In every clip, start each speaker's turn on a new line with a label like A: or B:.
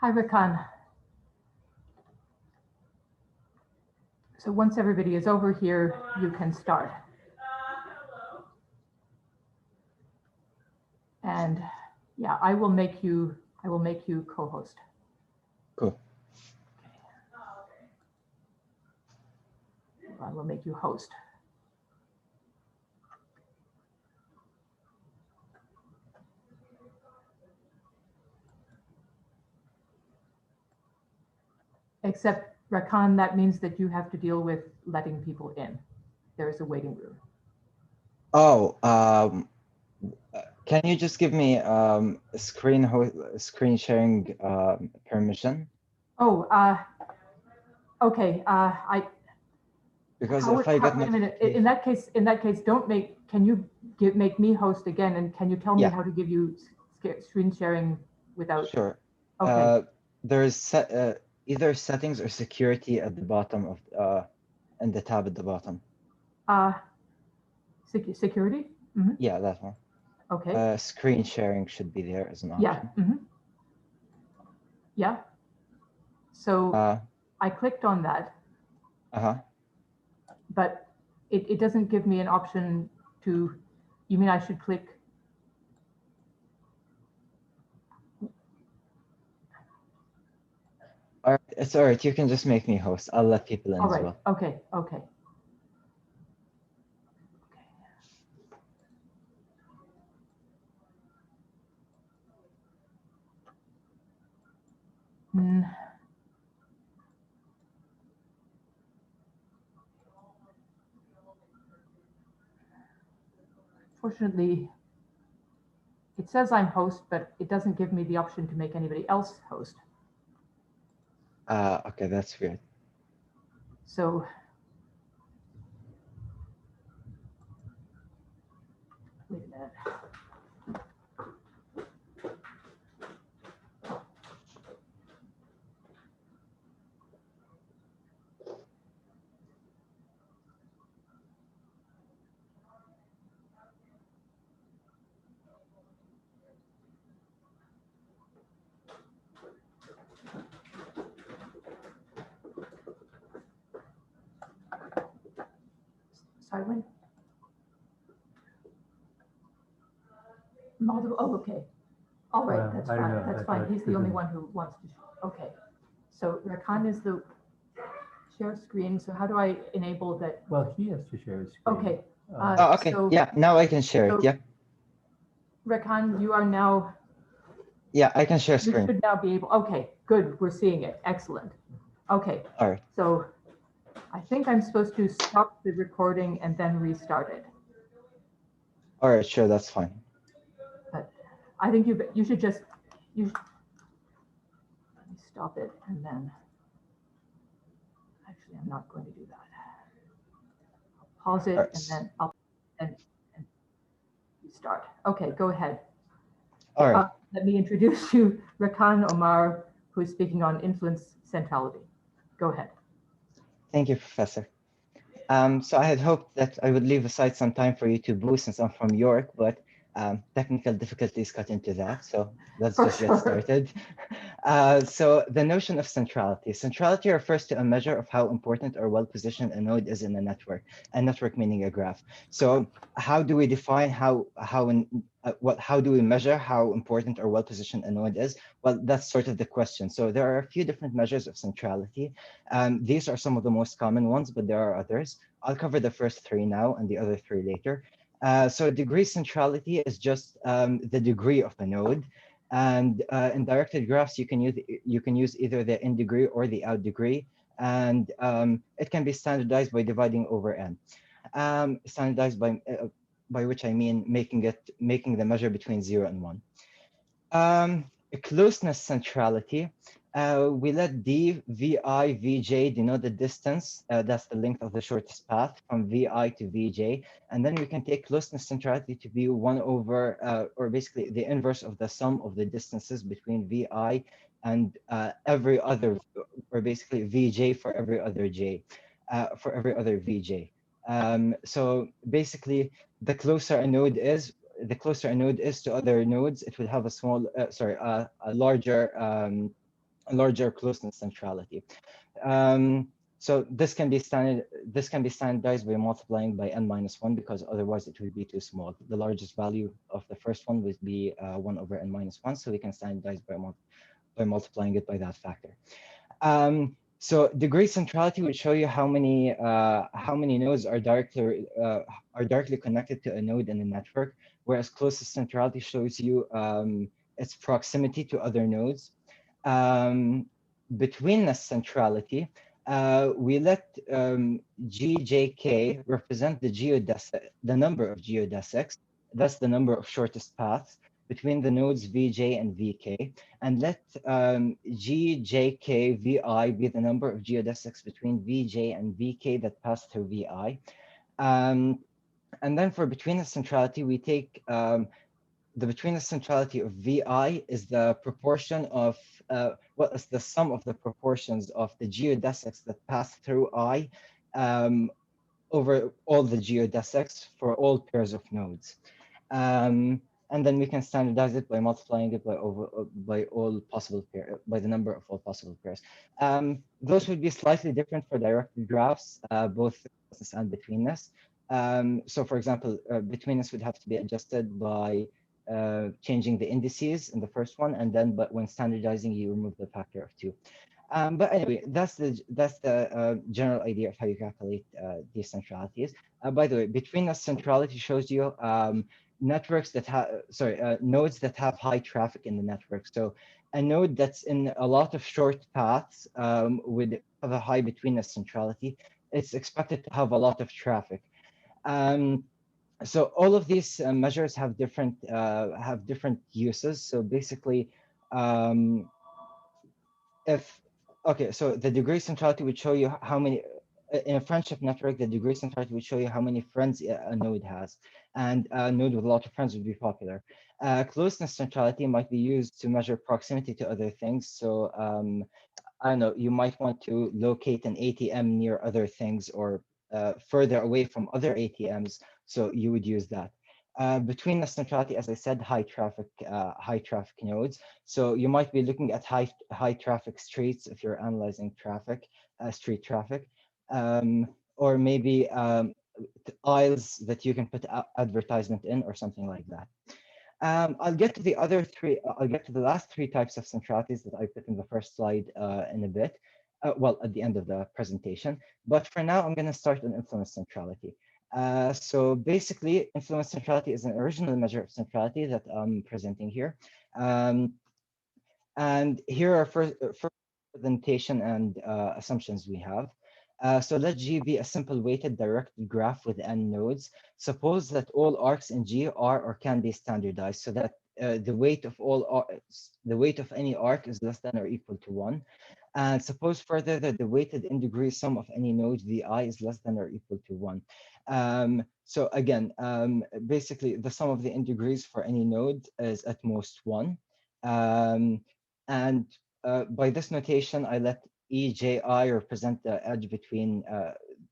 A: Hi, Rakan. So once everybody is over here, you can start. And yeah, I will make you co-host.
B: Cool.
A: I will make you host. Except, Rakan, that means that you have to deal with letting people in. There is a waiting room.
B: Oh, can you just give me screen sharing permission?
A: Oh, okay.
B: Because if I got
A: wait a minute. In that case, don't make. Can you make me host again? And can you tell me how to give you screen sharing without?
B: Sure.
A: Okay.
B: There's either settings or security at the bottom of and the tab at the bottom.
A: Security. Mm-hmm.
B: Yeah, that one.
A: Okay.
B: Screen sharing should be there as an option.
A: Yeah. Mm-hmm. Yeah. So I clicked on that. But it doesn't give me an option to. You mean I should click?
B: All right, it's all right. You can just make me host. I'll let people in
A: as
B: well.
A: Okay. Okay. Fortunately, it says I'm host, but it doesn't give me the option to make anybody else host.
B: Okay, that's weird.
A: So wait a minute. Silent. Multiple. Oh, okay. All right, that's fine. That's fine. He's the only one who wants to. Okay. So Rakan is the share screen. So how do I enable that?
C: Well, he has to share his screen.
A: Okay.
B: Okay. So, yeah. Now I can share it. Yeah.
A: Rakan, you are now.
B: Yeah, I can share screen.
A: You should now be able. Okay. Good. We're seeing it. Excellent. Okay.
B: All right.
A: So I think I'm supposed to stop the recording and then restart it.
B: All right, sure, that's fine.
A: But I think you should just let me stop it and then. Actually, I'm not going to do that. I'll pause it and then I'll and restart. Okay, go ahead.
B: All right.
A: Let me introduce you, Rakan Omar, who is speaking on influence centrality. Go ahead.
B: Thank you, Professor. So I had hoped that I would leave aside some time for you to boost since I'm from York, but technical difficulties cut into that. So let's just get started. So the notion of centrality. Centrality refers to a measure of how important or well-positioned a node is in a network meaning a graph. So how do we define how do we measure how important or well-positioned a node is? Well, that's sort of the question. So there are a few different measures of centrality. These are some of the most common ones, but there are others. I'll cover the first three now and the other three later. So degree centrality is just the degree of the node. And in directed graphs, you can use either the in degree or the out degree. And it can be standardized by dividing over n. Standardized by which I mean making the measure between 0 and 1. Closeness centrality. We let d, vi, vj denote the distance. That's the length of the shortest path from vi to vj. And then we can take closeness centrality to be 1 over, or basically the inverse of the sum of the distances between vi and every other, or basically vj for every other j, for every other vj. So basically, the closer a node is to other nodes, it will have a larger larger closeness centrality. So this can be standardized by multiplying by n-1 because otherwise it would be too small. The largest value of the first one would be 1 over n-1, so we can standardize by multiplying it by that factor. So degree centrality would show you how many nodes are directly connected to a node in the network, whereas closest centrality shows you its proximity to other nodes. Betweenness centrality, we let GJK represent the number of geodesics, thus the number of shortest paths between the nodes Vj and Vk, and let GJK be the number of geodesics between Vj and Vk that pass through Vi. And then for betweenness centrality, we take the betweenness centrality of Vi is the proportion of, is the sum of the proportions of the geodesics that pass through I over all the geodesics for all pairs of nodes. And then we can standardize it by multiplying it by all possible by the number of all possible pairs. Those would be slightly different for directed graphs, both closeness and betweenness. So for example, betweenness would have to be adjusted by changing the indices in the first one, and then but when standardizing, you remove the factor of 2. But anyway, that's the general idea of how you calculate these centralities. By the way, betweenness centrality shows you networks that have, nodes that have high traffic in the network. So a node that's in a lot of short paths would have a high betweenness centrality. It's expected to have a lot of traffic. So all of these measures have different uses. So basically, so the degree centrality would show you how many, in a friendship network, the degree centrality would show you how many friends a node has, and a node with a lot of friends would be popular. Closeness centrality might be used to measure proximity to other things. So I don't know, you might want to locate an ATM near other things or further away from other ATMs. So you would use that. Betweenness centrality, as I said, high traffic nodes. So you might be looking at high traffic streets if you're analyzing traffic, street traffic, or maybe aisles that you can put advertisement in or something like that. I'll get to the other three. I'll get to the last three types of centralities that I put in the first slide in a bit. Well, at the end of the presentation. But for now, I'm going to start on influence centrality. So basically, influence centrality is an original measure of centrality that I'm presenting here. And here are first presentation and assumptions we have. So let G be a simple weighted directed graph with n nodes. Suppose that all arcs in G are or can be standardized, so that the weight of any arc is less than or equal to 1. And suppose further that the weighted in degree sum of any node Vi is less than or equal to 1. So again, basically the sum of the in degrees for any node is at most 1. And by this notation, I let EJI represent the edge between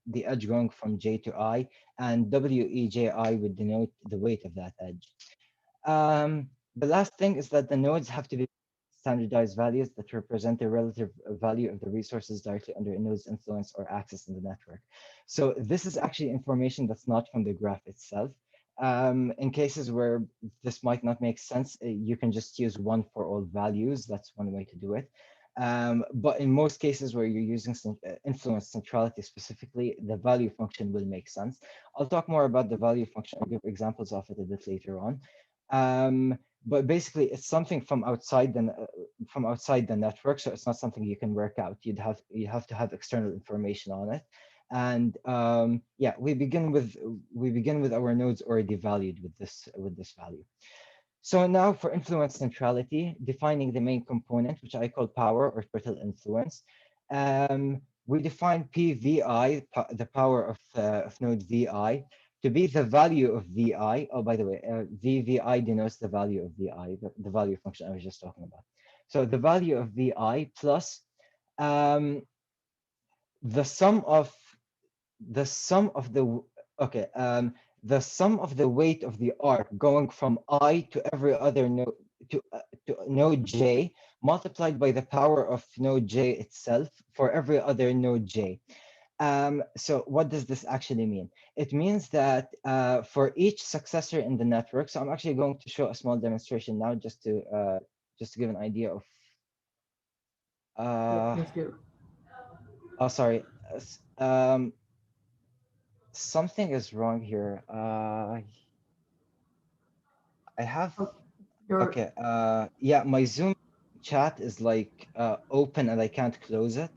B: the edge going from J to I, and WEJI would denote the weight of that edge. The last thing is that the nodes have to be standardized values that represent the relative value of the resources directly under a node's influence or access in the network. So this is actually information that's not from the graph itself. In cases where this might not make sense, you can just use 1 for all values. That's one way to do it. But in most cases where you're using influence centrality specifically, the value function will make sense. I'll talk more about the value function. I'll give examples of it a bit later on. But basically, it's something from outside the network, so it's not something you can work out. You have to have external information on it. And yeah, we begin with our nodes already valued with this value. So now for influence centrality, defining the main component, which I call power or total influence. We define PVI, the power of node VI, to be the value of VI. Oh, by the way, VVI denotes the value of VI, the value function I was just talking about. So the value of VI plus the sum of the sum of the weight of the arc going from I to every other node to node J multiplied by the power of node j itself for every other node j. So what does this actually mean? It means that for each successor in the network, so I'm actually going to show a small demonstration now just to give an idea of
A: Please do.
B: oh sorry, something is wrong here. I have
A: Oh, you're,
B: okay. Yeah, my Zoom chat is like open and I can't close it.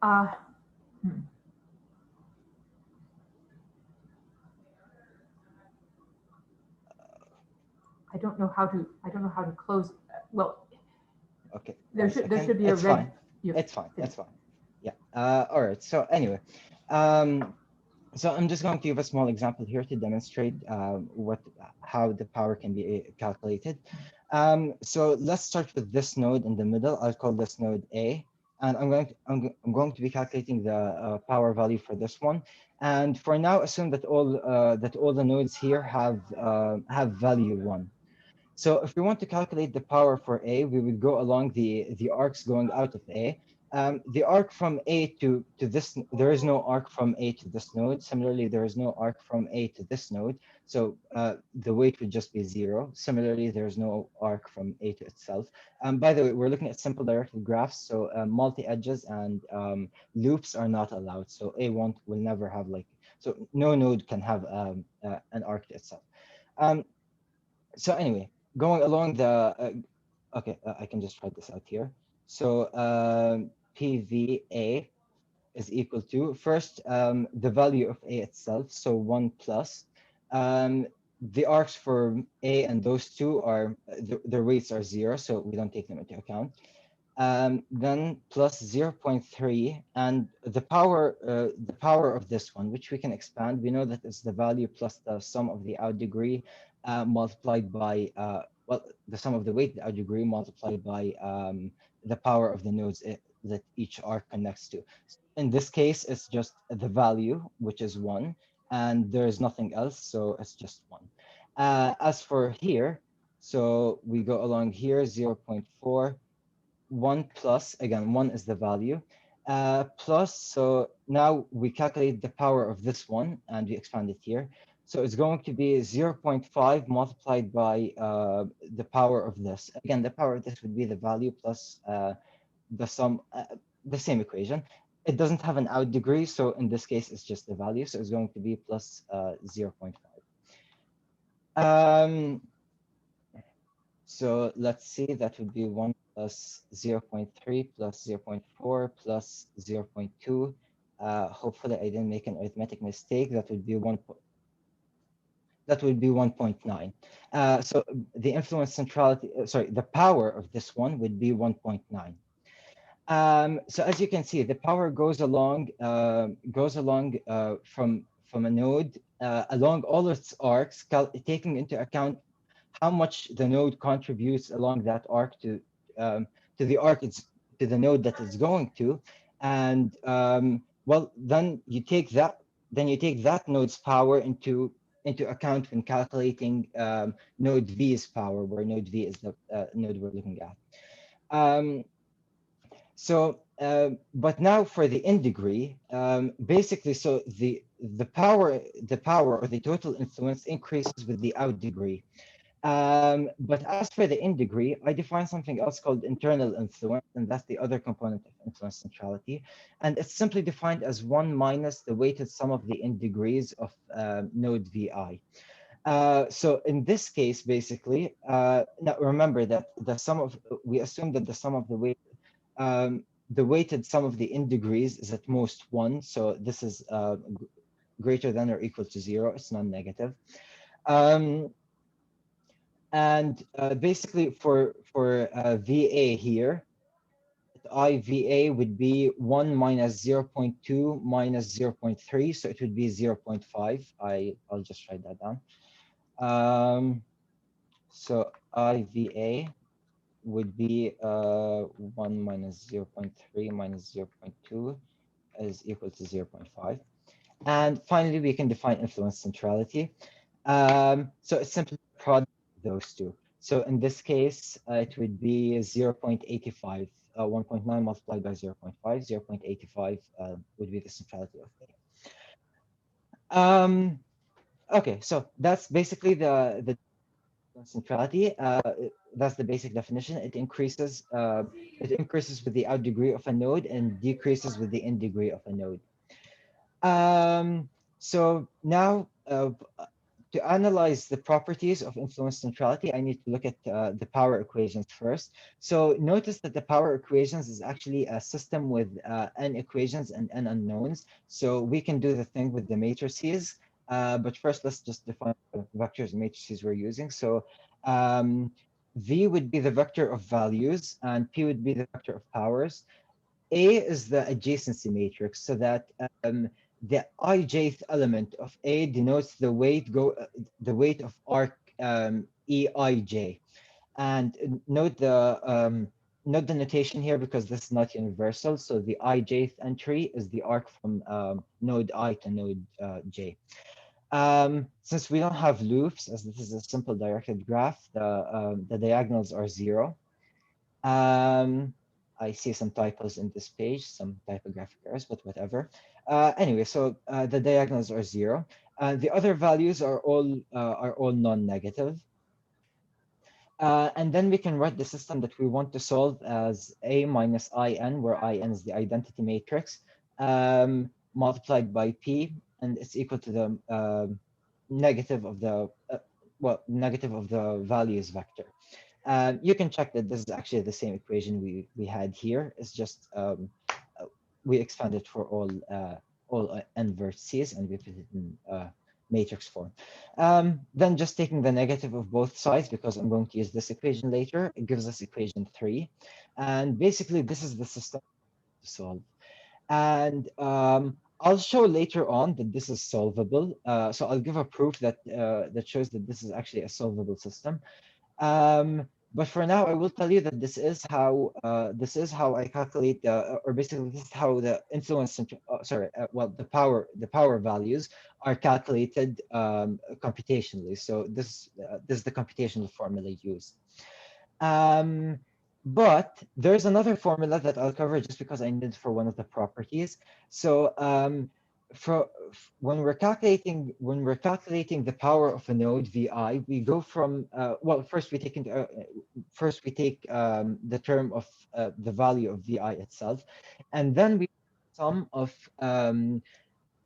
A: uh, hmm. I don't know how to close. Well,
B: Okay,
A: there
B: 1 second.
A: should be a
B: It's
A: red.
B: fine.
A: You
B: It's fine.
A: finish.
B: It's fine. Yeah. All right. So anyway, um, so I'm just going to give a small example here to demonstrate how the power can be calculated. So let's start with this node in the middle. I'll call this node A, and I'm going to be calculating the power value for this one. And for now, assume that all the nodes here have value 1. So if we want to calculate the power for A, we would go along the arcs going out of A. The arc from A to this, there is no arc from A to this node. Similarly, there is no arc from A to this node. So the weight would just be 0. Similarly, there's no arc from A to itself. By the way, we're looking at simple directed graphs. So multi-edges and loops are not allowed. So will never have so no node can have an arc to itself. Um, so anyway, going along okay, I can just write this out here. So PVA is equal to first the value of A itself, so 1 plus. Um, the arcs for A and those two are, the weights are 0, so we don't take them into account. Then plus 0.3, and the power of this one, which we can expand. We know that it's the value plus the sum of the out degree multiplied by well, the sum of the weight, the out degree multiplied by the power of the nodes that each arc connects to. In this case, it's just the value, which is 1, and there is nothing else, so it's just 1. As for here, so we go along here, 0.4, 1 plus, again, 1 is the value, plus, so now we calculate the power of this one, and we expand it here. So it's going to be 0.5 multiplied by the power of this. Again, the power of this would be the value plus the sum, the same equation. It doesn't have an out degree, so in this case, it's just the value. So it's going to be plus 0.5. So let's see, that would be 1 plus 0.3 plus 0.4 plus 0.2. Hopefully I didn't make an arithmetic mistake. That would be 1.9. So the influence centrality, sorry, the power of this one would be 1.9. So as you can see, the power goes along from a node along all its arcs, taking into account how much the node contributes along that arc to the arc to the node that it's going to, and well, then you take that node's power into account when calculating node V's power, where node V is the node we're looking at. But now for the in degree, basically, so the power or the total influence increases with the out degree. But as for the in degree, I define something else called internal influence, and that's the other component of influence centrality. And it's simply defined as 1 minus the weighted sum of the in degrees of node VI. So in this case, basically, now remember that we assume that the sum of the weighted sum of the in degrees is at most 1. So this is greater than or equal to 0. It's non-negative. And basically for VA here, IVA would be 1 minus 0.2 minus 0.3. So it would be 0.5. I'll just write that down. So IVA would be 1 minus 0.3 minus 0.2 is equal to 0.5. And finally, we can define influence centrality. So it's simply a product of those two. So in this case, it would be 0.85. 1.9 multiplied by 0.5, 0.85 would be the centrality of A. Okay, so that's basically the centrality. That's the basic definition. It increases with the out degree of a node and decreases with the in degree of a node. So now to analyze the properties of influence centrality, I need to look at the power equations first. So notice that the power equations is actually a system with n equations and n unknowns. So we can do the thing with the matrices. But first, let's just define the vectors and matrices we're using. So V would be the vector of values, and P would be the vector of powers. A is the adjacency matrix, so that the ijth element of A denotes the weight of arc Eij. And note the notation here because this is not universal. So the ijth entry is the arc from node I to node J. Since we don't have loops, as this is a simple directed graph, the diagonals are 0. I see some typos in this page, some typographic errors, but whatever. Anyway, so the diagonals are 0. The other values are all non-negative. And then we can write the system that we want to solve as A minus In, where In is the identity matrix, multiplied by P, and it's equal to the negative of the negative of the values vector. You can check that this is actually the same equation we had here. It's just we expanded for all n vertices and we put it in matrix form. Then just taking the negative of both sides, because I'm going to use this equation later, it gives us equation 3. And basically, this is the system to solve. And I'll show later on that this is solvable. So I'll give a proof that that shows that this is actually a solvable system. But for now, I will tell you that this is how I calculate or basically this is how the influence the power values are calculated computationally. So this is the computational formula used. But there's another formula that I'll cover just because I need it for one of the properties. So for when we're calculating the power of a node vi, we go from first we take the term of the value of vi itself, and then we sum of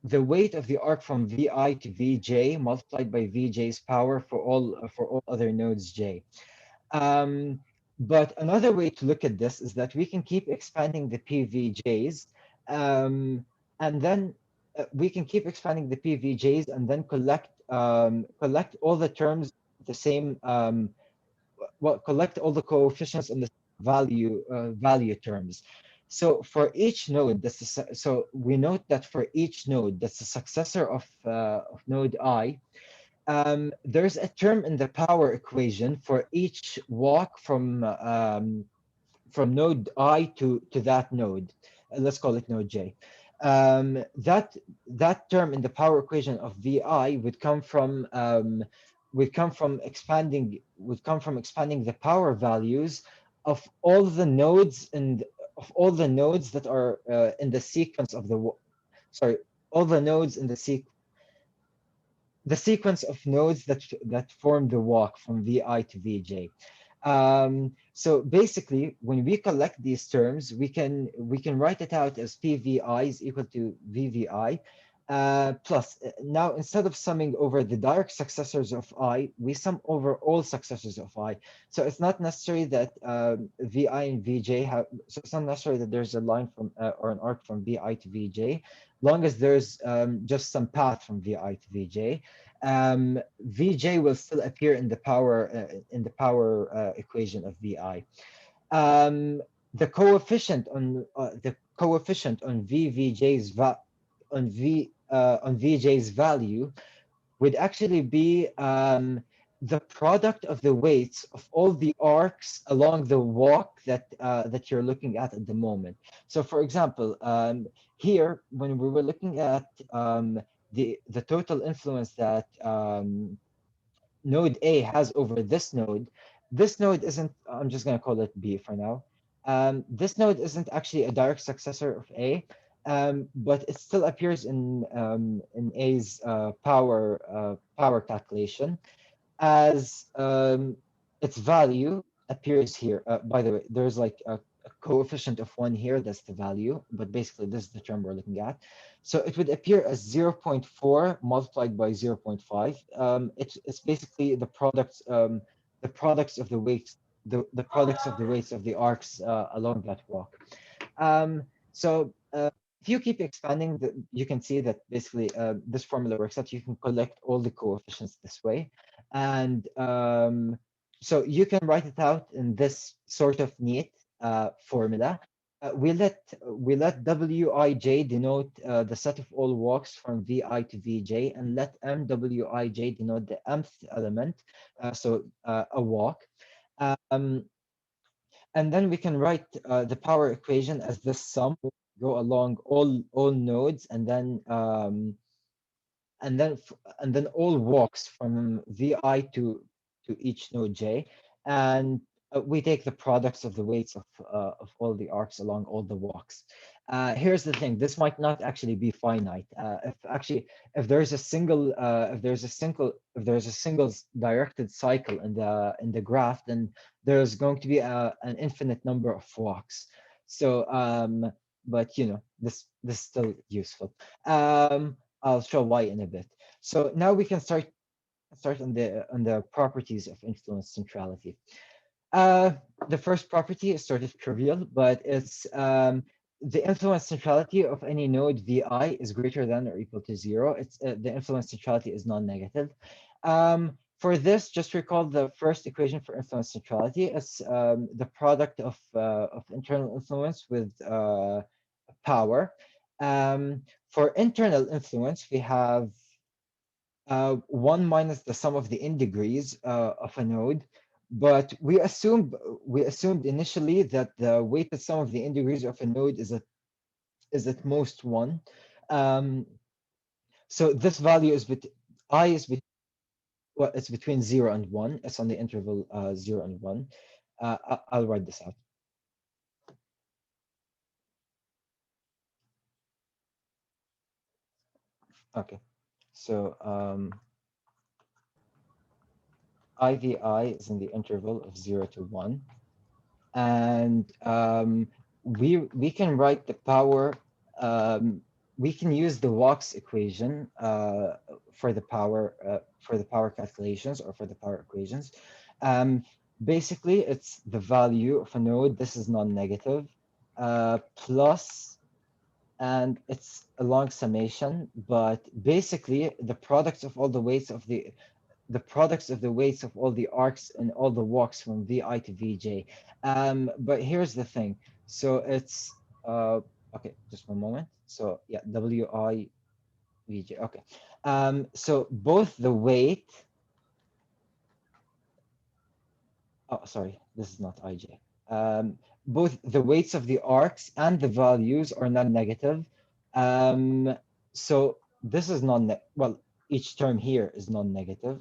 B: the weight of the arc from vi to vj multiplied by vj's power for all other nodes j. Um, but another way to look at this is that we can keep expanding the PVJs, and then we can keep expanding the PVJs and then collect all the terms the same collect all the coefficients on the value terms. So for each node, so we note that for each node that's a successor of node I, there's a term in the power equation for each walk from node I to that node. Let's call it node J. That term in the power equation of Vi would come from expanding the power values of all the nodes and of all the nodes that are in the sequence of sorry, all the nodes in the sequence of nodes that form the walk from Vi to Vj. So basically, when we collect these terms, we can write it out as PVI is equal to VVI. Plus, now instead of summing over the direct successors of I, we sum over all successors of I. So it's not necessary that Vi and Vj have. So it's not necessary that there's a line from or an arc from Vi to Vj, long as there's just some path from Vi to Vj. Vj will still appear in the power equation of Vi. The coefficient on Vj's value would actually be the product of the weights of all the arcs along the walk that you're looking at the moment. So, for example, here when we were looking at the total influence that node A has over this node, this node isn't, I'm just going to call it B for now. This node isn't actually a direct successor of A, but it still appears in A's power calculation as its value appears here. By the way, there's like a coefficient of 1 here, that's the value, but basically this is the term we're looking at. So it would appear as 0.4 multiplied by 0.5. It's basically the products of the weights, the products of the weights of the arcs along that walk. So if you keep expanding, you can see that basically this formula works out. You can collect all the coefficients this way. And so you can write it out in this sort of neat formula. We let Wij denote the set of all walks from Vi to Vj, and let Mwij denote the mth element, a walk. Um, and then we can write the power equation as this sum go along all nodes, and then all walks from Vi to each node j, and we take the products of the weights of all the arcs along all the walks. Here's the thing: this might not actually be finite. If there's a single directed cycle in the graph, then there's going to be an infinite number of walks. So, but this is still useful. I'll show why in a bit. So now we can start on the properties of influence centrality. The first property is sort of trivial, but it's the influence centrality of any node Vi is greater than or equal to 0. It's the influence centrality is non-negative. For this, just recall the first equation for influence centrality. It's the product of internal influence with power. For internal influence, we have 1 minus the sum of the indegrees of a node, but we assumed initially that the weighted sum of the indegrees of a node is at most 1. So this value is it's between 0 and 1. It's on the interval 0 and 1. I'll write this out. Okay, so IVI is in the interval of 0 to 1, and we can write the power. We can use the Walk's equation for the power calculations, or for the power equations. Basically, it's the value of a node. This is non-negative, plus, and it's a long summation, but basically the products of all the weights of the products of the weights of all the arcs and all the walks from Vi to Vj. But here's the thing. So it's okay, just one moment. So yeah, Wi Vj. Okay. So both the weight. Oh, sorry, this is not Ij. Both the weights of the arcs and the values are non-negative. So this is well, each term here is non-negative.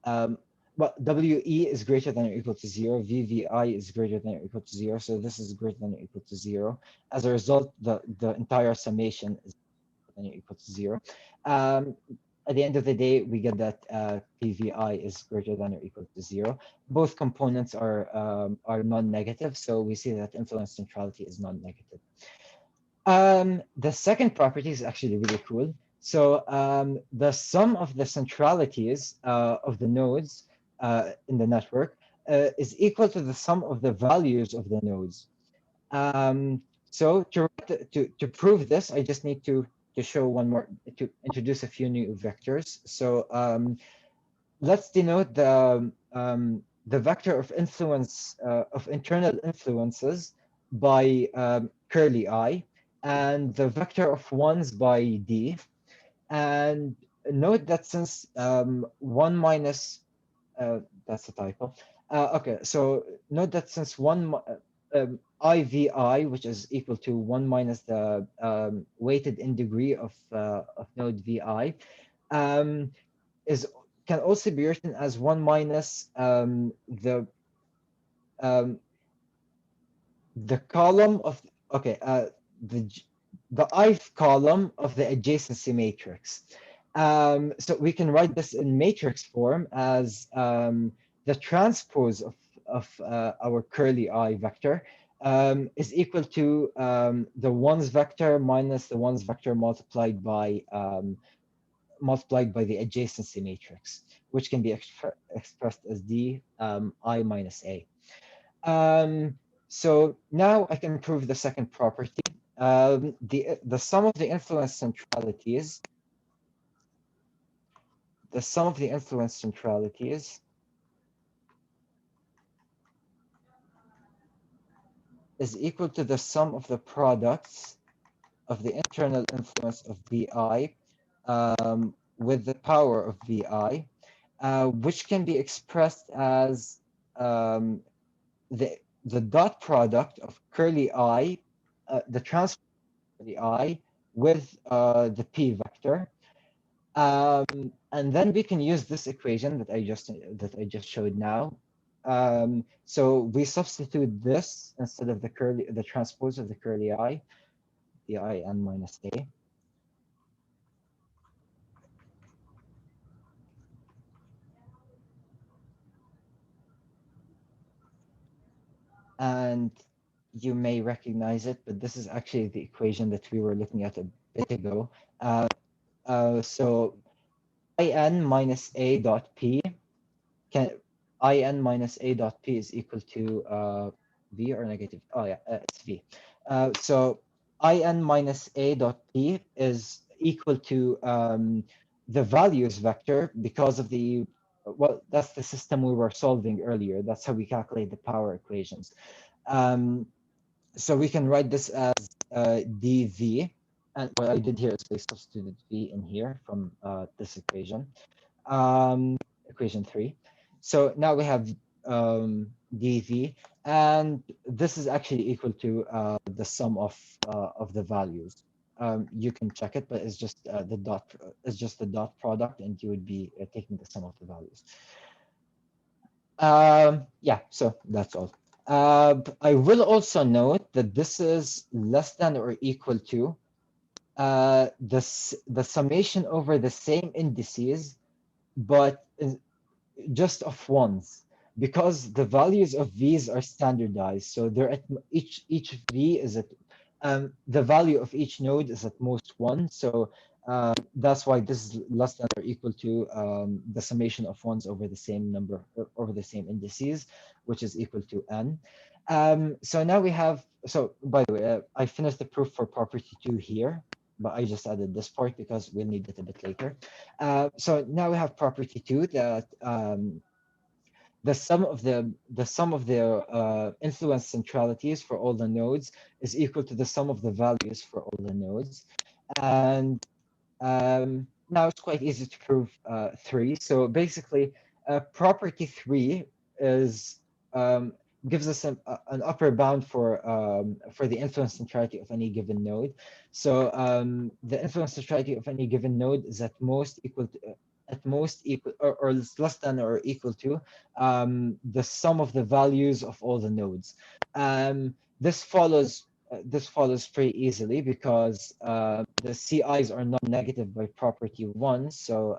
B: But We is greater than or equal to 0. Vvi is greater than or equal to 0. So this is greater than or equal to 0. As a result, the entire summation is greater than or equal to 0. At the end of the day, we get that PVI is greater than or equal to 0. Both components are non-negative, so we see that influence centrality is non-negative. The second property is actually really cool. So the sum of the centralities of the nodes in the network is equal to the sum of the values of the nodes. So to prove this, I just need to show one more, to introduce a few new vectors. So let's denote the vector of influence of internal influences by curly I, and the vector of ones by D. And note that since 1 minus that's a typo. Okay, so note that since IVI, which is equal to 1 minus the weighted in degree of node VI, is can also be written as 1 minus um, the column of, okay, the ith column of the adjacency matrix. So we can write this in matrix form as the transpose of our curly I vector is equal to the ones vector minus the ones vector multiplied by the adjacency matrix, which can be expressed as d I minus a. So now I can prove the second property. The sum of the influence centralities, the sum of the influence centralities is equal to the sum of the products of the internal influence of vi with the power of vi, which can be expressed as the dot product of curly I, the transpose of the I with the p vector. And then we can use this equation that I just showed now. So we substitute this instead of the transpose of the curly I, the I n minus a. And you may recognize it, but this is actually the equation that we were looking at a bit ago. So in minus a dot p can in minus a dot p is equal to v or negative. Oh yeah, it's v. So in minus a dot p is equal to the values vector because of the, well, that's the system we were solving earlier. That's how we calculate the power equations. So we can write this as dv, and what I did here is I substituted v in here from this equation, equation 3. So now we have dv, and this is actually equal to the sum of the values. You can check it, but it's just the dot product, and you would be taking the sum of the values. Yeah, so that's all. I will also note that this is less than or equal to the summation over the same indices, but just of ones, because the values of v's are standardized. So they're at each v is at the value of each node is at most one. So that's why this is less than or equal to the summation of ones over the same number, over the same indices, which is equal to n. So now we have, so by the way, I finished the proof for property 2 here, but I just added this part because we'll need it a bit later. So now we have property 2 that the sum of the influence centralities for all the nodes is equal to the sum of the values for all the nodes. And now it's quite easy to prove 3. So basically, property 3 is gives us an upper bound for the influence centrality of any given node. So the influence centrality of any given node is at most equal or less than or equal to the sum of the values of all the nodes. This follows pretty easily because the CIs are non-negative by property 1. So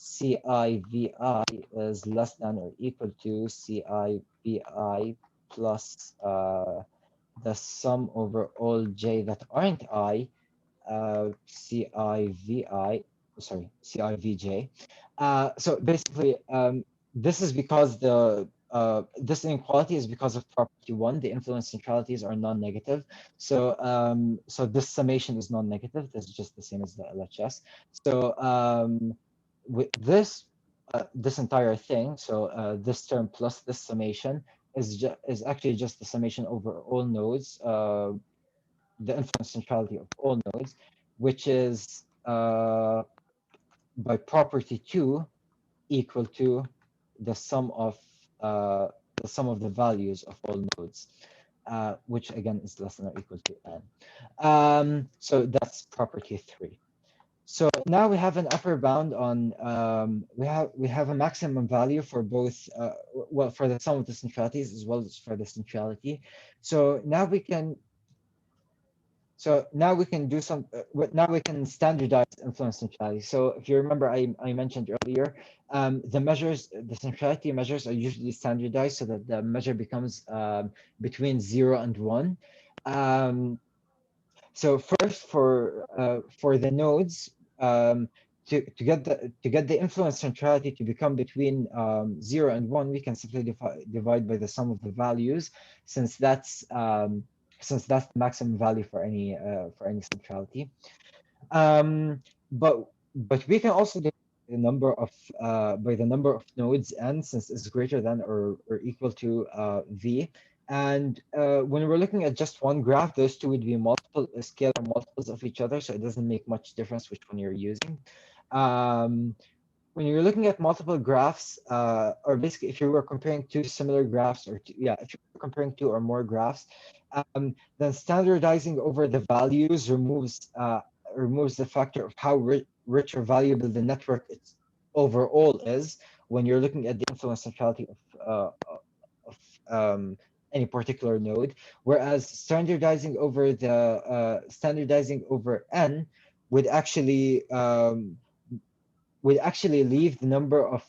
B: CI VI is less than or equal to CI VI plus the sum over all j that aren't I, CI VJ. So basically, this is because this inequality is because of property 1. The influence centralities are non-negative. So so this summation is non-negative. This is just the same as the LHS. So with this this entire thing, so this term plus this summation is actually just the summation over all nodes, the influence centrality of all nodes, which is by property 2 equal to the sum of the values of all nodes, which again is less than or equal to n. So that's property 3. So now we have an upper bound on we have a maximum value for both well, for the sum of the centralities as well as for the centrality. So now we can do some now we can standardize influence centrality. So if you remember, I mentioned earlier, the centrality measures are usually standardized so that the measure becomes between 0 and 1. So first, for the nodes, to get the influence centrality to become between 0 and 1, we can simply divide by the sum of the values, since that's the maximum value for any centrality. But we can also divide the number of by the number of nodes n, since it's greater than or equal to v. And when we're looking at just one graph, those two would be multiple scalar multiples of each other, so it doesn't make much difference which one you're using. When you're looking at multiple graphs, or basically if you were comparing two similar graphs, or if you're comparing two or more graphs, then standardizing over the values removes the factor of how rich or valuable the network overall is when you're looking at the influence centrality of any particular node. Whereas standardizing over n would actually leave the number of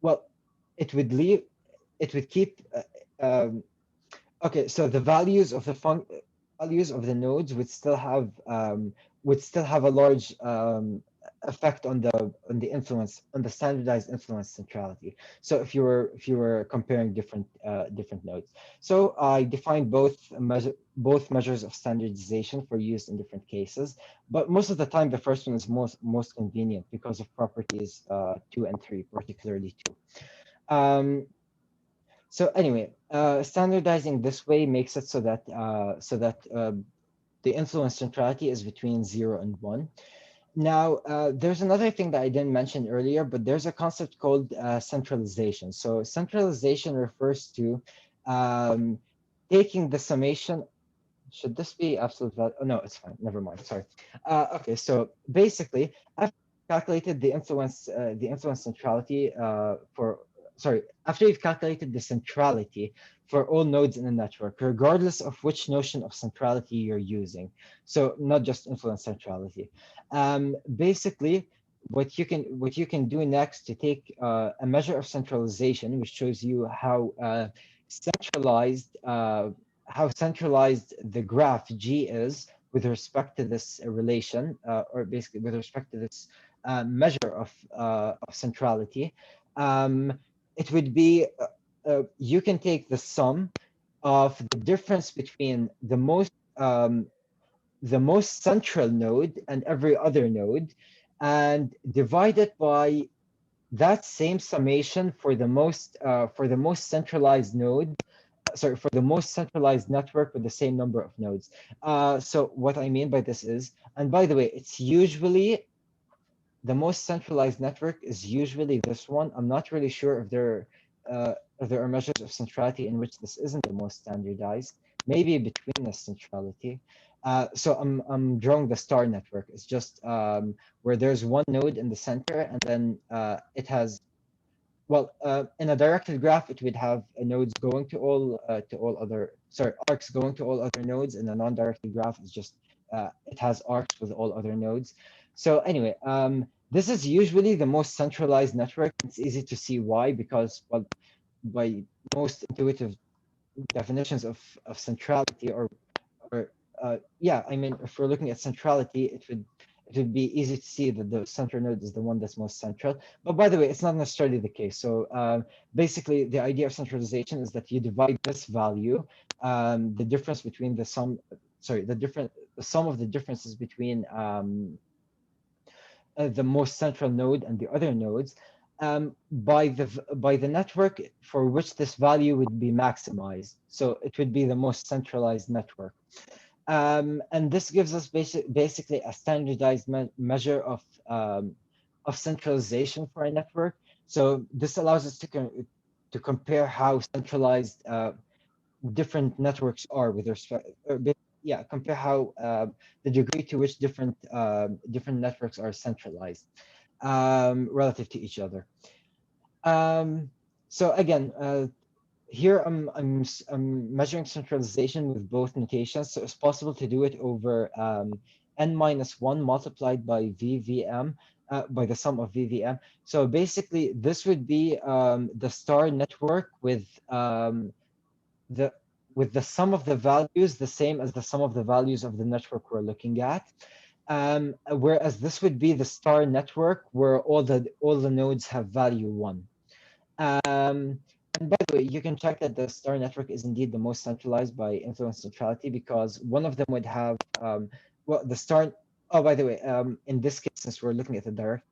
B: well, it would leave it would keep okay, so the values of values of the nodes would still have a large effect on the influence on the standardized influence centrality. So if you were comparing different nodes, so I defined both measures of standardization for use in different cases, but most of the time the first one is most convenient because of properties 2 and 3, particularly 2. So anyway, standardizing this way makes it so that the influence centrality is between 0 and 1. Now, there's another thing that I didn't mention earlier, but there's a concept called centralization. So centralization refers to taking the summation. Should this be absolute value? Oh, no, it's fine. Never mind. Sorry. Okay, so basically, I've calculated the influence centrality after you've calculated the centrality for all nodes in a network, regardless of which notion of centrality you're using. So not just influence centrality. Basically, what you can do next to take a measure of centralization, which shows you centralized how centralized the graph G is with respect to this relation, or basically with respect to this measure of centrality. It would be you can take the sum of the difference between the most central node and every other node, and divide it by that same summation for the most centralized node. Sorry, for the most centralized network with the same number of nodes. So what I mean by this is, and by the way, it's usually the most centralized network is usually this one. I'm not really sure if there are measures of centrality in which this isn't the most standardized. Maybe betweenness centrality. So I'm drawing the star network. It's just where there's one node in the center, and then it has, well, in a directed graph, it would have nodes going to all arcs going to all other nodes. In a non-directed graph, it's just it has arcs with all other nodes. So anyway, this is usually the most centralized network. It's easy to see why, because, well, by most intuitive definitions of centrality, or yeah, I mean, if we're looking at centrality, it would be easy to see that the center node is the one that's most central. But by the way, it's not necessarily the case. So basically, the idea of centralization is that you divide this value, the difference between the sum of the differences between the most central node and the other nodes, by the network for which this value would be maximized. So it would be the most centralized network. And this gives us basically a standardized measure of centralization for a network. So this allows us to compare how centralized different networks are with respect compare how the degree to which different networks are centralized relative to each other. So again, here I'm measuring centralization with both notations, so it's possible to do it over n-1 multiplied by VVM, by the sum of VVM. So basically, this would be the star network the with the sum of the values the same as the sum of the values of the network we're looking at. Whereas this would be the star network where all the nodes have value 1. And by the way, you can check that the star network is indeed the most centralized by influence centrality, because one of them would have well, the star. Oh, by the way, in this case, since we're looking at a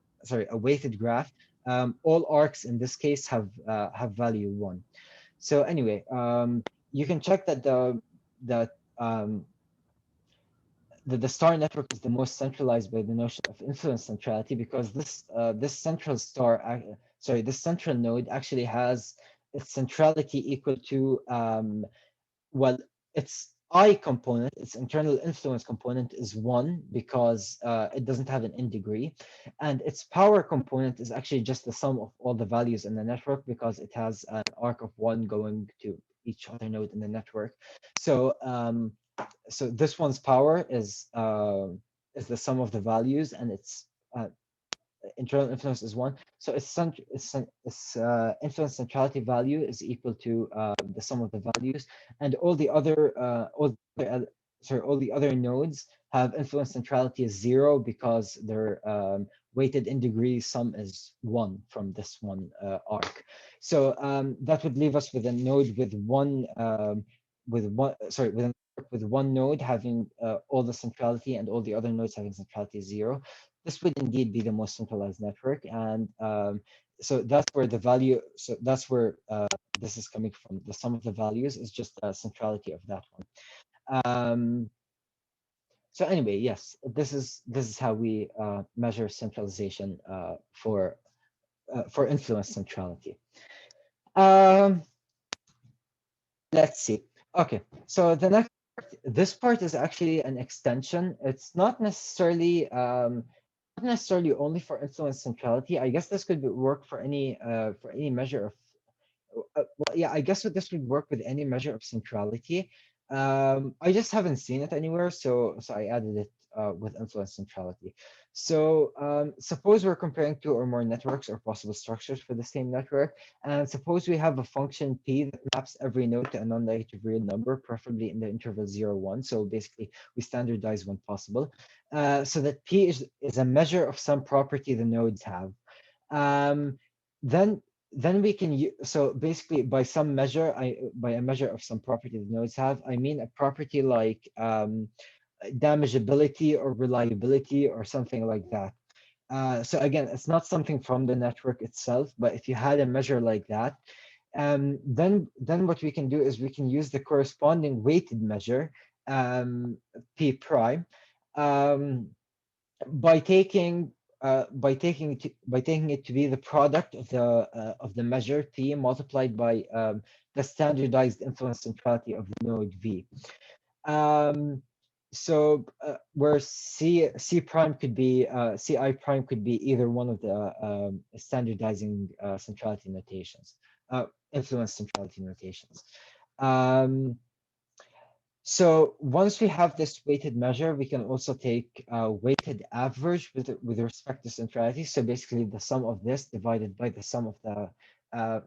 B: weighted graph, all arcs in this case have value 1. So anyway, you can check that that um, the star network is the most centralized by the notion of influence centrality, because this central this central node actually has its centrality equal to well, its I component, its internal influence component is 1, because it doesn't have an n degree, and its power component is actually just the sum of all the values in the network, because it has an arc of 1 going to each other node in the network. So this one's power is the sum of the values, and its internal influence is 1. So its influence centrality value is equal to the sum of the values, and all the other nodes have influence centrality is 0, because their weighted in degree sum is 1 from this one arc. So that would leave us with a node with one node having all the centrality, and all the other nodes having centrality 0. This would indeed be the most centralized network, and so that's where the value. So that's where this is coming from. The sum of the values is just the centrality of that one. So anyway, yes, this is how we measure centralization for influence centrality. Let's see. Okay, so the next this part is actually an extension. It's not necessarily only for influence centrality. I guess this could work for any measure of well, yeah, I guess this would work with any measure of centrality. I just haven't seen it anywhere, so I added it with influence centrality. So suppose we're comparing 2 or more networks or possible structures for the same network, and suppose we have a function p that maps every node to a non-negative real number, preferably in the interval 0, 1. So basically, we standardize when possible, so that p is a measure of some property the nodes have. Then we can use, so basically by some measure, by a measure of some property the nodes have, I mean a property like damageability or reliability or something like that. So again, it's not something from the network itself, but if you had a measure like that, then what we can do is we can use the corresponding weighted measure, p prime, by taking it to be the product of the measure p multiplied by the standardized influence centrality of the node v. So where c prime could be ci prime could be either one of the standardizing centrality notations, influence centrality notations. So once we have this weighted measure, we can also take weighted average with respect to centrality. So basically the sum of this divided by the sum of the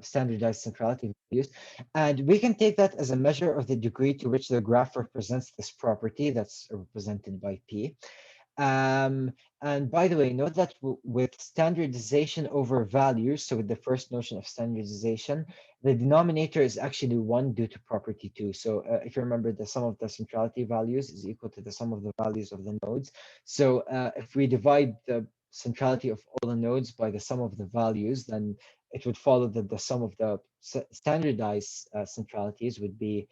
B: standardized centrality values. And we can take that as a measure of the degree to which the graph represents this property that's represented by P. And by the way, note that with standardization over values, so with the first notion of standardization, the denominator is actually 1 due to property 2. So if you remember, the sum of the centrality values is equal to the sum of the values of the nodes. So if we divide the centrality of all the nodes by the sum of the values, then it would follow that the sum of the standardized centralities would be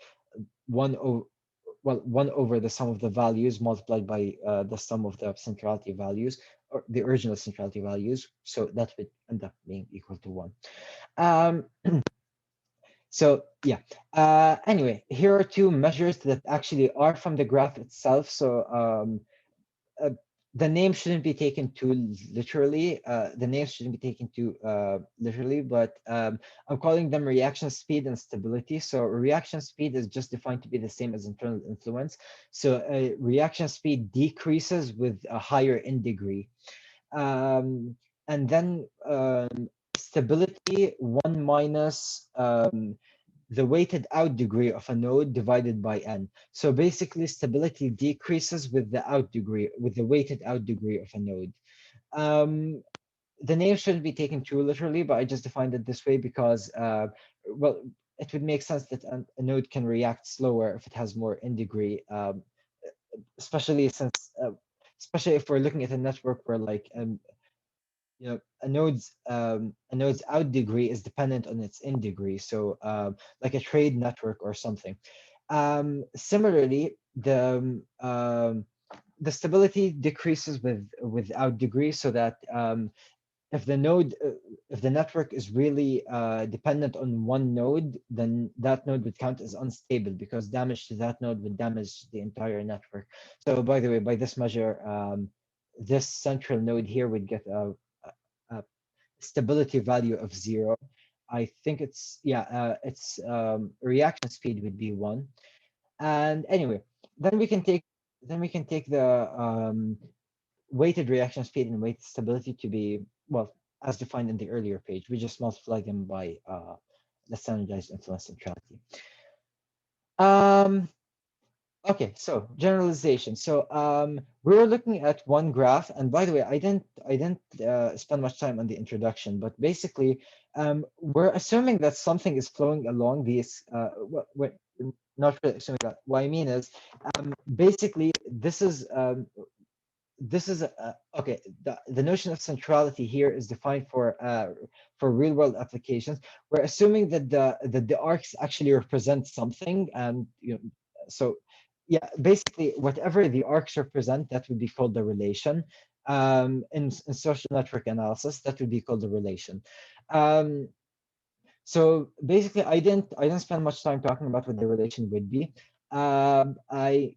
B: 1 over the sum of the values multiplied by the sum of the centrality values, or the original centrality values. So that would end up being equal to 1. So Yeah. Anyway, here are two measures that actually are from the graph itself. So uh, the name shouldn't be taken too literally. The names shouldn't be taken too literally, but I'm calling them reaction speed and stability. So reaction speed is just defined to be the same as internal influence. So reaction speed decreases with a higher in degree. And then stability, 1 minus the weighted out degree of a node divided by n. So basically stability decreases with the out degree, with the weighted out degree of a node. The name shouldn't be taken too literally, but I just defined it this way because, well, it would make sense that a node can react slower if it has more in degree, especially since, especially if we're looking at a network where like a node's out degree is dependent on its in degree, so like a trade network or something. Similarly, the stability decreases with out degree, so that if the node if the network is really dependent on one node, then that node would count as unstable because damage to that node would damage the entire network. So by the way, by this measure, this central node here would get a stability value of 0. I think it's, yeah, its reaction speed would be 1. And anyway, then we can take the weighted reaction speed and weighted stability to be, well, as defined in the earlier page. We just multiply them by the standardized influence centrality. Okay, so generalization. So we were looking at one graph, and by the way, I didn't spend much time on the introduction, but basically, we're assuming that something is flowing along these. What not really assuming that. What I mean is, basically, this is okay. The notion of centrality here is defined for real world applications. We're assuming that the arcs actually represent something, and so yeah, basically whatever the arcs represent, that would be called the relation. In social network analysis, that would be called the relation. Um, so basically, I didn't spend much time talking about what the relation would be. I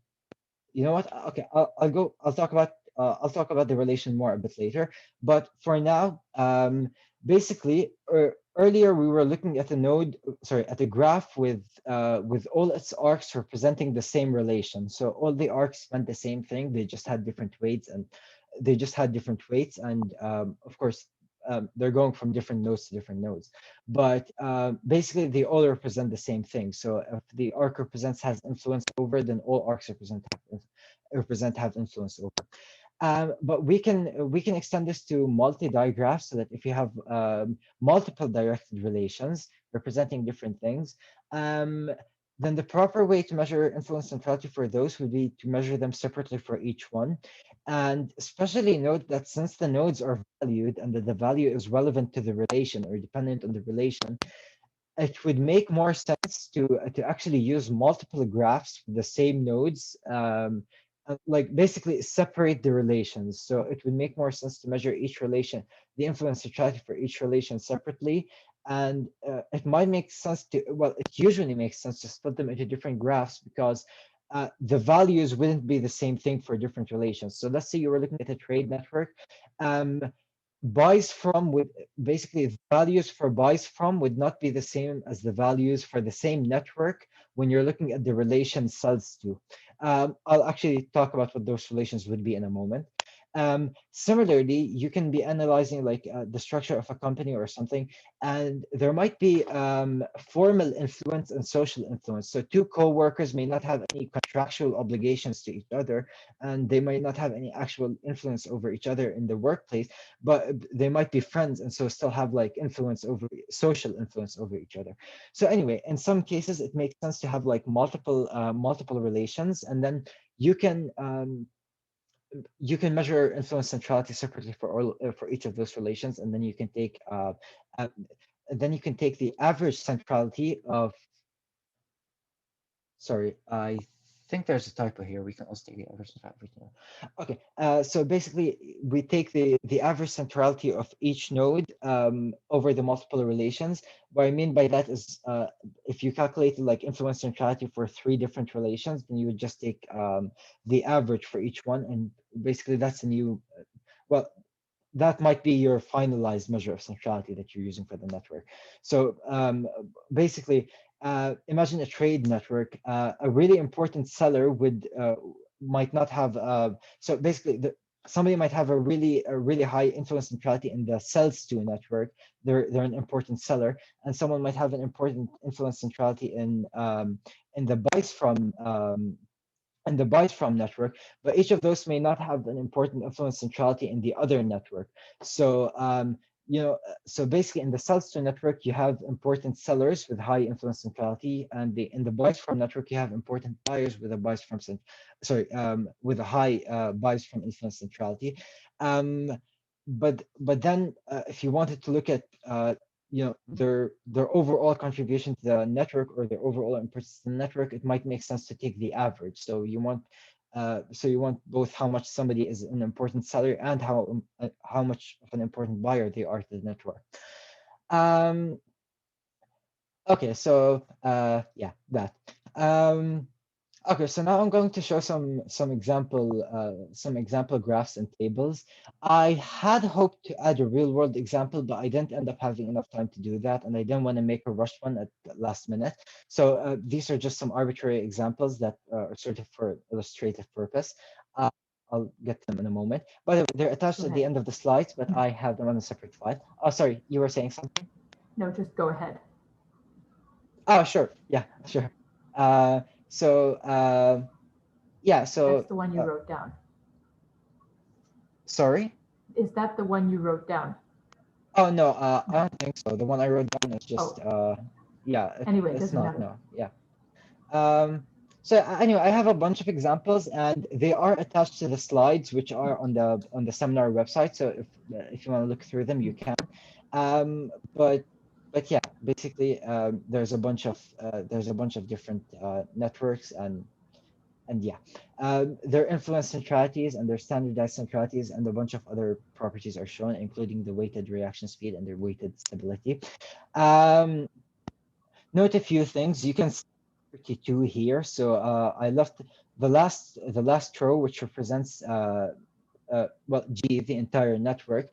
B: You know what? Okay, I'll talk about the relation more a bit later. But for now, basically, earlier we were looking at a node, sorry, at a graph with all its arcs representing the same relation. So all the arcs meant the same thing. They just had different weights, and of course, they're going from different nodes to different nodes. But basically, they all represent the same thing. So if the arc represents has influence over, then all arcs represent have influence over. But we can extend this to multi-digraphs, so that if you have multiple directed relations representing different things, um, then the proper way to measure influence centrality for those would be to measure them separately for each one. And especially note that since the nodes are valued and that the value is relevant to the relation or dependent on the relation, it would make more sense to actually use multiple graphs with the same nodes, like basically separate the relations. So it would make more sense to measure each relation, the influence centrality for each relation separately. And it might make sense to, well, it usually makes sense to split them into different graphs, because the values wouldn't be the same thing for different relations. So let's say you were looking at a trade network. Um, buys from would basically, the values for buys from would not be the same as the values for the same network when you're looking at the relation sells to. I'll actually talk about what those relations would be in a moment. Similarly, you can be analyzing like the structure of a company or something, and there might be formal influence and social influence. So two co-workers may not have any contractual obligations to each other, and they might not have any actual influence over each other in the workplace, but they might be friends and so still have like social influence over each other. So anyway, in some cases, it makes sense to have like multiple relations, and then you can um, you can measure influence centrality separately for each of those relations, and uh, then you can take the average centrality of, sorry, I think there's a typo here. We can also take the average centrality. Okay, so basically we take the average centrality of each node over the multiple relations. What I mean by that is if you calculate like influence centrality for 3 different relations, then you would just take the average for each one, and basically that's a new, well, that might be your finalized measure of centrality that you're using for the network. So basically, imagine a trade network. A really important seller would might not have. So basically, somebody might have a really high influence centrality in the sells to network. They're an important seller, and someone might have an important influence centrality in the buys from and the buys from network, but each of those may not have an important influence centrality in the other network. So, so basically in the sells to network, you have important sellers with high influence centrality, and in the buys from network, you have important buyers with a buys from, with a high buys from influence centrality. But then if you wanted to look at their overall contribution to the network or their overall importance to the network, it might make sense to take the average. So you want both how much somebody is an important seller and how much of an important buyer they are to the network. Okay, so yeah, that. Okay, so now I'm going to show some example graphs and tables. I had hoped to add a real world example, but I didn't end up having enough time to do that, and I didn't want to make a rushed one at the last minute. So these are just some arbitrary examples that are sort of for illustrative purpose. I'll get them in a moment. By the way, they're attached at the end of the slides, but I have them on a separate file. Oh, sorry, you were saying something?
A: No, just go ahead.
B: Oh, sure. Yeah, sure. Yeah, so
A: that's the one you wrote down.
B: Sorry?
A: Is that the one you wrote down?
B: Oh no, I don't think so. The one I wrote down is just yeah.
A: Anyway,
B: it's
A: doesn't
B: not.
A: matter.
B: No, yeah. So anyway, I have a bunch of examples, and they are attached to the slides, which are on the seminar website. So if you want to look through them, you can. But yeah, basically, there's a bunch of different networks and yeah, their influence centralities and their standardized centralities and a bunch of other properties are shown, including the weighted reaction speed and their weighted stability. Note a few things. You can see 32 here. So I left the last row, which represents well, G, the entire network.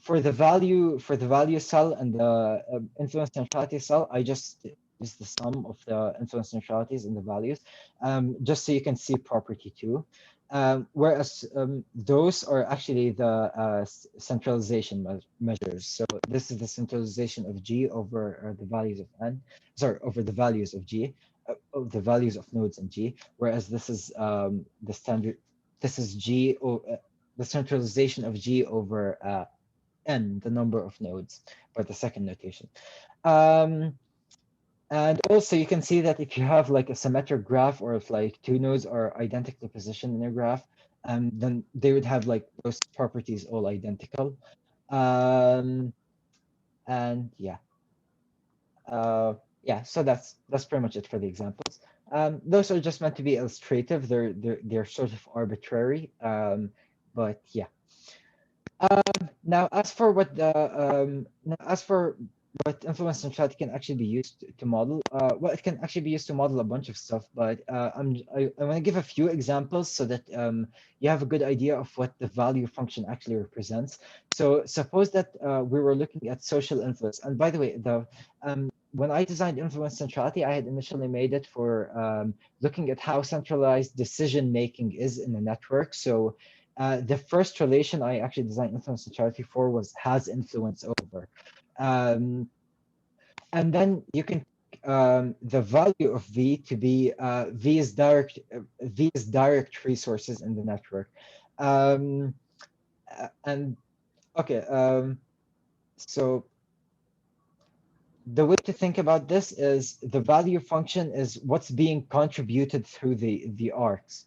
B: For the value cell and the influence centrality cell, I just use the sum of the influence centralities and the values, just so you can see property 2. Whereas those are actually the centralization measures. So this is the centralization of G over the values of N, sorry, over the values of G, of the values of nodes in G, whereas this is the standard, this is G, the centralization of G over N, the number of nodes, by the second notation. And also you can see that if you have like a symmetric graph, or if like 2 nodes are identically positioned in a graph, then they would have like those properties all identical. And yeah. Yeah, so that's pretty much it for the examples. Those are just meant to be illustrative. They're sort of arbitrary. But yeah. Now, as for what influence centrality can actually be used to model, well, it can actually be used to model a bunch of stuff. But I want to give a few examples so that you have a good idea of what the value function actually represents. So suppose that we were looking at social influence. And by the way, when I designed influence centrality, I had initially made it for looking at how centralized decision making is in a network. So the first relation I actually designed influence centrality for was has influence over. And then you can the value of V to be V is direct resources in the network. And okay, so the way to think about this is the value function is what's being contributed through the arcs.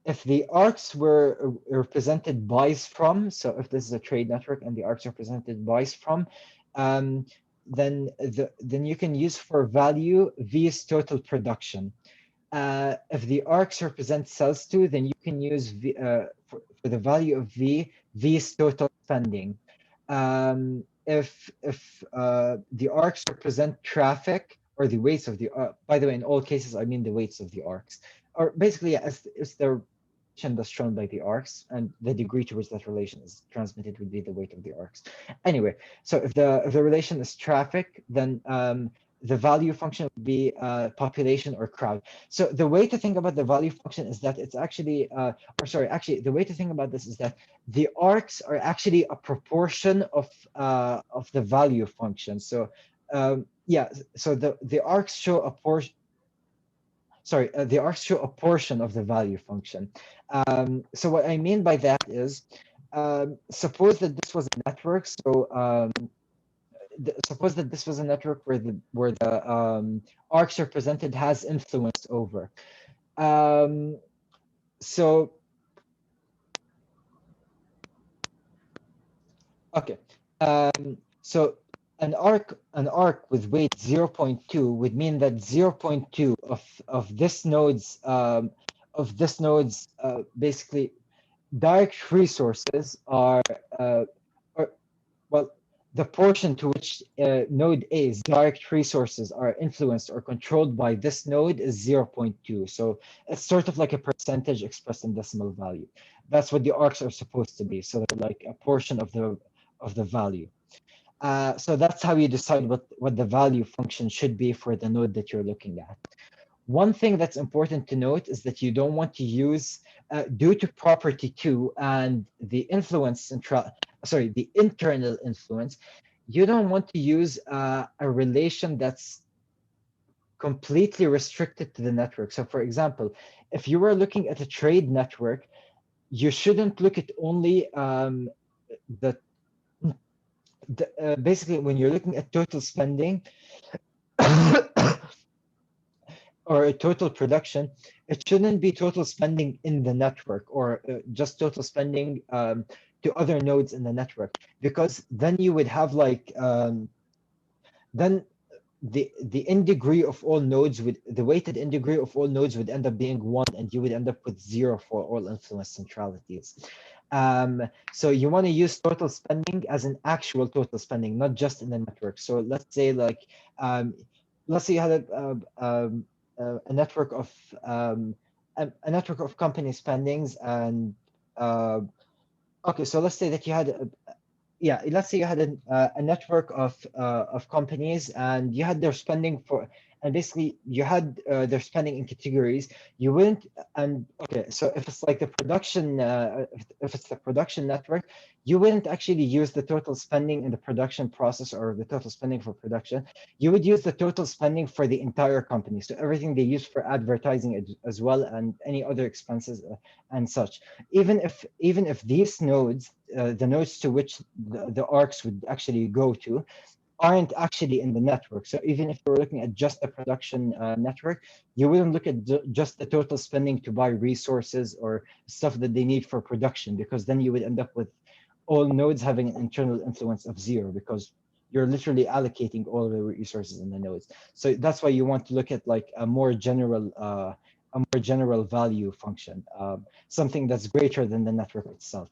B: If the arcs were represented buys from, so if this is a trade network and the arcs are represented buys from, then you can use for value V's total production. If the arcs represent cells too, then you can use for the value of V's total spending. If the arcs represent traffic or the weights of the by the way, in all cases, I mean the weights of the arcs, or basically as the relation that's shown by the arcs, and the degree to which that relation is transmitted would be the weight of the arcs. Anyway, so if the relation is traffic, then the value function would be population or crowd. So the way to think about the value function is that it's actually, actually, the way to think about this is that the arcs are actually a proportion of the value function. So yeah, so the arcs show a portion. Sorry, the arcs show a portion of the value function. So what I mean by that is, suppose that this was a network. So suppose that this was a network where the arcs represented has influence over. So okay, so an arc with weight 0.2 would mean that 0.2 of this node's basically direct resources are well, the portion to which node A's direct resources are influenced or controlled by this node is 0.2. So it's sort of like a percentage expressed in decimal value. That's what the arcs are supposed to be. So they're like a portion of the value. So that's how you decide what the value function should be for the node that you're looking at. One thing that's important to note is that you don't want to use, due to property 2 and the the internal influence, you don't want to use a relation that's completely restricted to the network. So for example, if you were looking at a trade network, you shouldn't look at only basically when you're looking at total spending or a total production, it shouldn't be total spending in the network or just total spending to other nodes in the network, because then you would have like then the in degree of all nodes would the weighted in degree of all nodes would end up being 1, and you would end up with 0 for all influence centralities. So you want to use total spending as an actual total spending, not just in the network. So let's say like let's say you had a network of company spendings, and okay, so let's say that you had let's say you had a network of companies, and you had their spending and basically you had their spending in categories. You wouldn't, and okay, so if it's like the production, if it's the production network, you wouldn't actually use the total spending in the production process or the total spending for production. You would use the total spending for the entire company, so everything they use for advertising as well, and any other expenses and such. Even if these nodes, the nodes to which the arcs would actually go to, aren't actually in the network. So even if you're looking at just the production network, you wouldn't look at just the total spending to buy resources or stuff that they need for production, because then you would end up with all nodes having an internal influence of 0, because you're literally allocating all the resources in the nodes. So that's why you want to look at like a more general value function, something that's greater than the network itself.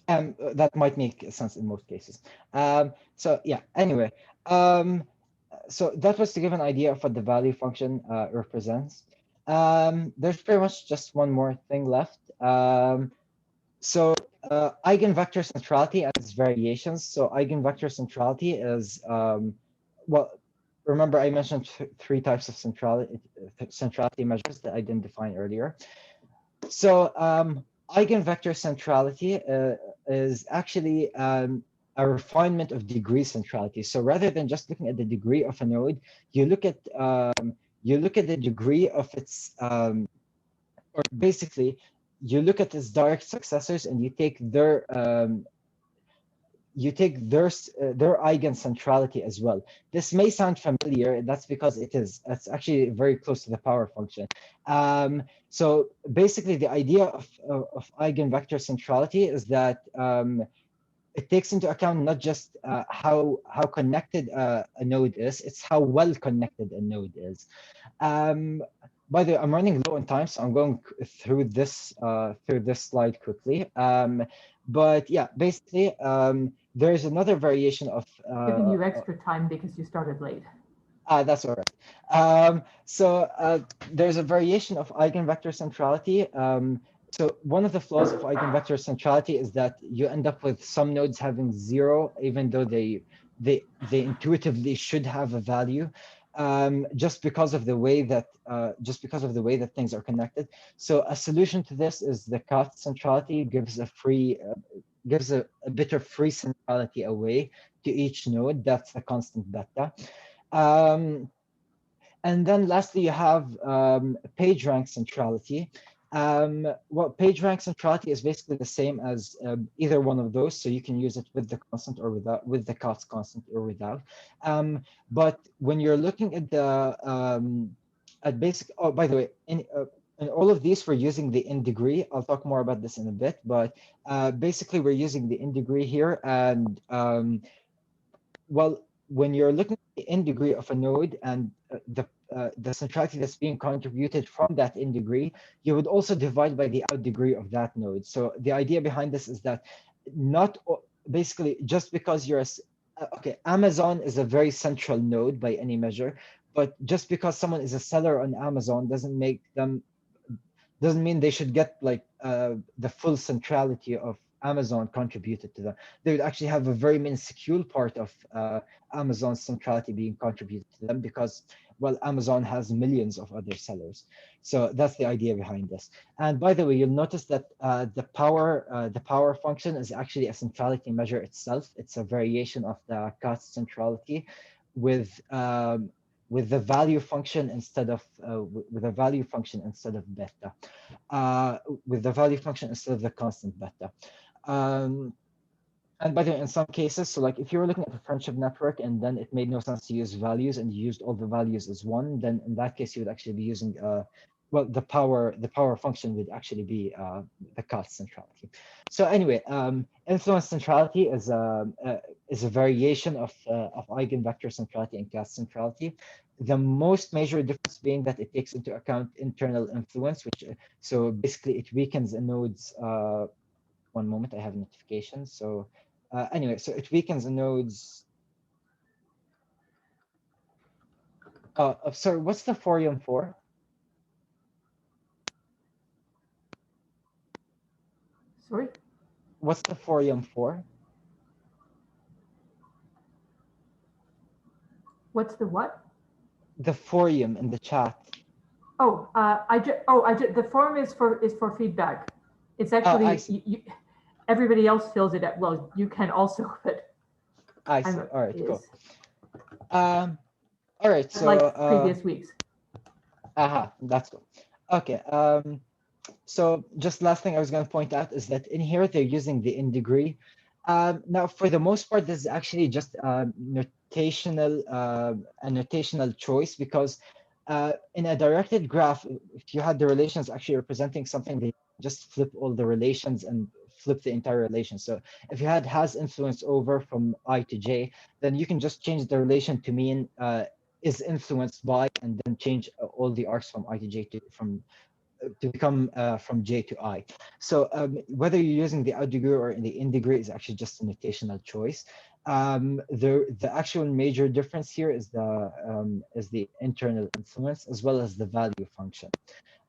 B: That might make sense in most cases. So yeah, anyway, so that was to give an idea of what the value function represents. There's pretty much just one more thing left. So eigenvector centrality and its variations. So eigenvector centrality is, well, remember I mentioned 3 types of centrality measures that I didn't define earlier. So eigenvector centrality is actually a refinement of degree centrality. So rather than just looking at the degree of a node, you look at the degree of its, or basically you look at its direct successors, and you take their eigencentrality as well. This may sound familiar. That's because it's actually very close to the power function. So basically, the idea of eigenvector centrality is that it takes into account not just how connected a node is, it's how well connected a node is. By the way, I'm running low on time, so I'm going through this slide quickly. But yeah, basically, there's another variation of
A: Giving you extra time because you started late.
B: that's all right. There's a variation of eigenvector centrality. So one of the flaws of eigenvector centrality is that you end up with some nodes having zero, even though they intuitively should have a value, just because of the way that things are connected. So a solution to this is the Kath centrality gives a bit of free centrality away to each node. That's the constant beta. And then lastly, you have PageRank centrality. Well, PageRank centrality is basically the same as either one of those, so you can use it with the constant or without, with the COTS constant or without. But when you're looking at the basic, oh, by the way, in all of these, we're using the in degree. I'll talk more about this in a bit, but basically we're using the in degree here, and well, when you're looking at the in degree of a node and the centrality that's being contributed from that in degree, you would also divide by the out degree of that node. So the idea behind this is that basically just because okay, Amazon is a very central node by any measure, but just because someone is a seller on Amazon doesn't mean they should get like the full centrality of Amazon contributed to them. They would actually have a very minuscule part of Amazon's centrality being contributed to them because, well, Amazon has millions of other sellers. So that's the idea behind this. And by the way, you'll notice that the power function is actually a centrality measure itself. It's a variation of the Kath centrality with the value function instead of with a value function instead of beta, with the value function instead of the constant beta. And by the way, in some cases, so like if you were looking at a friendship network and then it made no sense to use values and you used all the values as one, then in that case you would actually be using well, the power function would actually be the Kath centrality. So anyway, influence centrality is a variation of eigenvector centrality and Kath centrality. The most major difference being that it takes into account internal influence, which so basically it weakens a node's. One moment, I have notifications. So anyway, so it weakens a node's. Sorry, what's the forium for?
A: Sorry?
B: What's the forium for?
A: What's the what?
B: The forium in the chat.
A: Oh, the form is for feedback. It's actually everybody else fills it out. Well, you can also, but
B: I see. All right, cool. All right, so
A: like previous weeks.
B: That's cool. Okay. So just last thing I was going to point out is that in here they're using the in degree. Now, for the most part, this is actually just a notational choice because in a directed graph, if you had the relations actually representing something, they just flip all the relations and flip the entire relation. So if you had has influence over from I to J, then you can just change the relation to mean is influenced by, and then change all the arcs from I to J to become from J to I. So whether you're using the out degree or in the in degree is actually just a notational choice. The actual major difference here is the internal influence as well as the value function.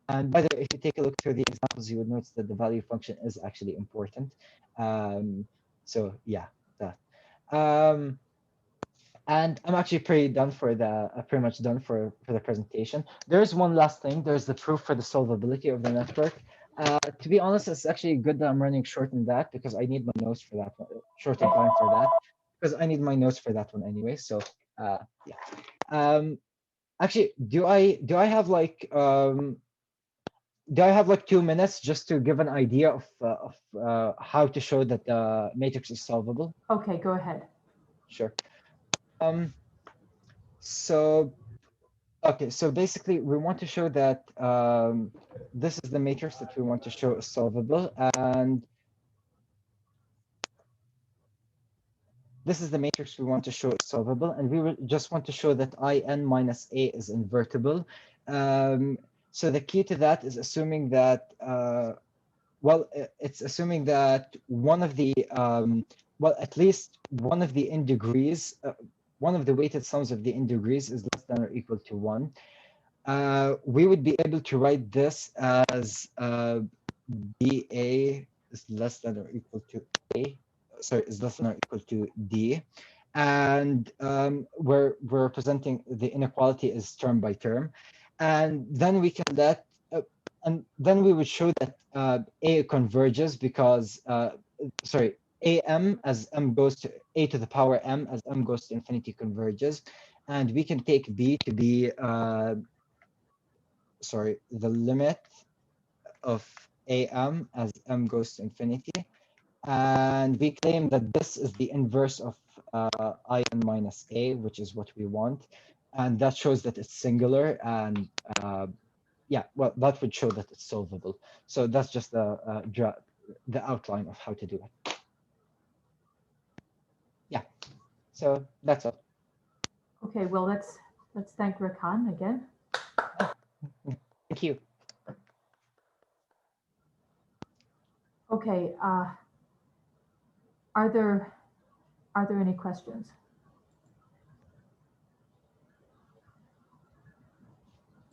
B: And by the way, if you take a look through the examples, you would notice that the value function is actually important. So yeah, that. And I'm actually pretty much done for the presentation. There's one last thing. There's the proof for the solvability of the network. To be honest, it's actually good that I'm running short in that because I need my notes for that one, short in time for that, because I need my notes for that one anyway. So yeah. Actually, do I have like 2 minutes just to give an idea of how to show that the matrix is solvable?
A: Okay, go ahead.
B: Sure. So, okay, so basically we want to show that this is the matrix that we want to show is solvable, and this is the matrix we want to show is solvable, and we will just want to show that in minus a is invertible. So the key to that is assuming that, well, it's assuming that one of the, well, at least one of the integers, one of the weighted sums of the integers is less than or equal to 1. We would be able to write this as dA is less than or equal to A, sorry, is less than or equal to D. And we're representing the inequality as term by term. And then we can let, and then we would show that A converges because, sorry, AM as M goes to A to the power M as M goes to infinity converges. And we can take B to be, sorry, the limit of AM as M goes to infinity. And we claim that this is the inverse of in minus A, which is what we want. And that shows that it's singular. And yeah, well, that would show that it's solvable. So that's just the outline of how to do it. Yeah, so that's all.
A: Okay, well, let's thank Rakan again.
B: Thank you.
A: Okay, are there any questions?